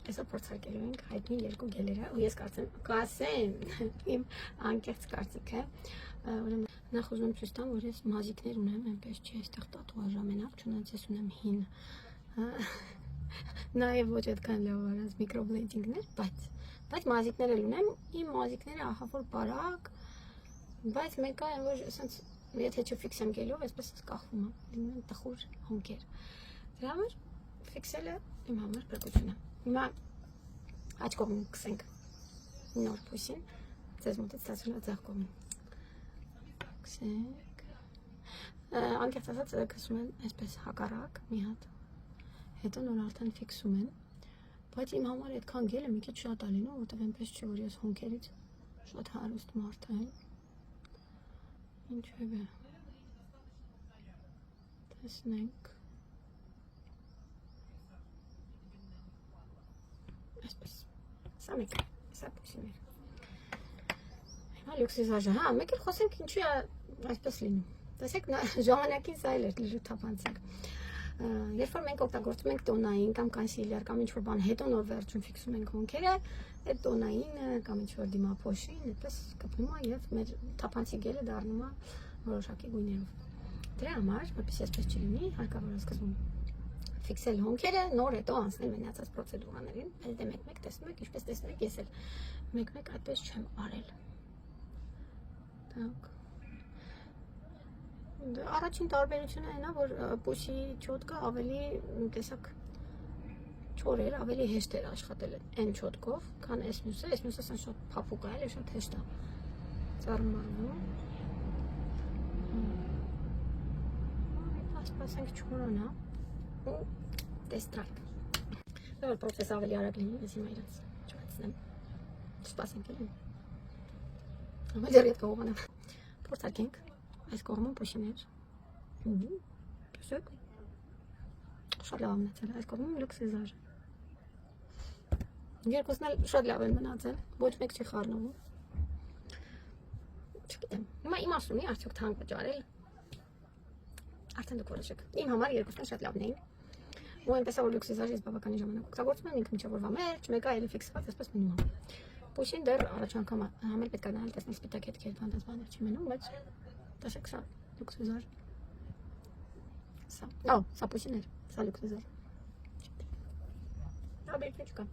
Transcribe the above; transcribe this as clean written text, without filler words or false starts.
Այսօր փորձարկելու ենք հայտնի երկու գելերը, ու ես կասեմ, իմ անկեղծ կարծիքը, ուրեմն նախ ուզում եմ ցույց տամ, որ ես մազիկներ ունեմ, այնպես չի, այստեղ տատուաժ ամենակ, չնայած ես ունեմ հին, նաև ոչ այդքան լավ արած միկրոբլեյդինգներ, բայց մազիկներ էլ ունեմ, իմ մազիկները ահա որ բարակ, բայց մեկը այն որ ասենց եթե չֆիքսեմ գելով, այսպես կախվում է, լինում են տխուր հոնքեր։ Դրա համար ֆիքսելը իմ համար փրկություն է։ Հիմա աջ կողմին կսենք նոր փուսին, ձեզ մոտից ստացվում է ձախ կողմին։ Կսենք։ Անկեղծ ասած կսում են այսպես հակառակ մի հատ։ Հետո նոր արդեն ֆիքսում են։ Բայց իմ համար այդքան գելը մի քիչ շատ է լինում, որտեղ այնպես չի, որ ես հոնքերից շատ հարուստ մարդ եմ։ Ինչևէ։ Տեսնենք։ Այսպես։ Սա մեկ, սա փուսիներ։ Հիմա լյուքսիզաժը, հա, մեկ էլ խոսենք ինչու է այսպես լինում։ Տեսեք, ժամանակին սա էլ էր լիժու թափանցիկ։ Երբ որ մենք օգտագործում ենք տոնային կամ կոնսիլեր կամ ինչ-որ բան, հետո նոր վերջում ֆիքսում ենք հոնքերը, այդ տոնայինը կամ ինչ-որ դիմափոշին, այդպես կպնում է եւ մեր թափանցիկ գելը դառնում է որոշակի գույներով։ Դրա համար, որպեսզի այսպես չլինի, հարկավոր է սկզբում ֆիքսել հոնքերը, նոր հետո անցնել մնացած պրոցեդուրաներին։ Այս դե մեկ-մեկ տեսնում եք, ինչպես տեսնում եք, ես էլ մեկ-մեկ այդպես չեմ արել։ Так։ Առաջին տարբերությունը այն է, որ պուսի չոտկը ավելի տեսակ չոր էր, ավելի հեշտ էր աշխատել այն չոտկով, քան այս մյուսը ասեն շատ փափուկ է, էլի շատ հեշտ է ծառմանում։ Սպասենք չմոռանա ու տեստրայք։ Որ պրոցեսը ավելի արագ լինի, ես հիմա իրենց չվացնեմ։ Սպասենք էլի։ Համա դեռ ետ կողմանը։ Փորձարկենք այս կողմում փոշիներ։ Տեսեք։ Շատ լավ մնացել այս կողմում լյուքսիզաժ։ Երկուսն էլ շատ լավ են մնացել, ոչ մեկ չի խառնվում։ Չգիտեմ։ Հիմա իմացունի արդյոք թանկ վճարել։ Արդեն դուք որոշեք։ Իմ համար երկուսն շատ լավն էին։ Ու այնպես որ լյուքսիզաժը ես բավականին ժամանակ օգտագործում եմ, ինքը միջավորվա մեջ, մեկը այլ ֆիքսված, այսպես մնում է։ Փոշին դեռ առաջ անգամ համել պետք է նայել, տեսնել սպիտակ հետքեր, բանտազբաներ չի մնում, բայց տեսեք սա լյուքսիզաժ։ Սա։ Սա փոշիներ, սա լյուքսիզաժ։ Աբերություն չկա։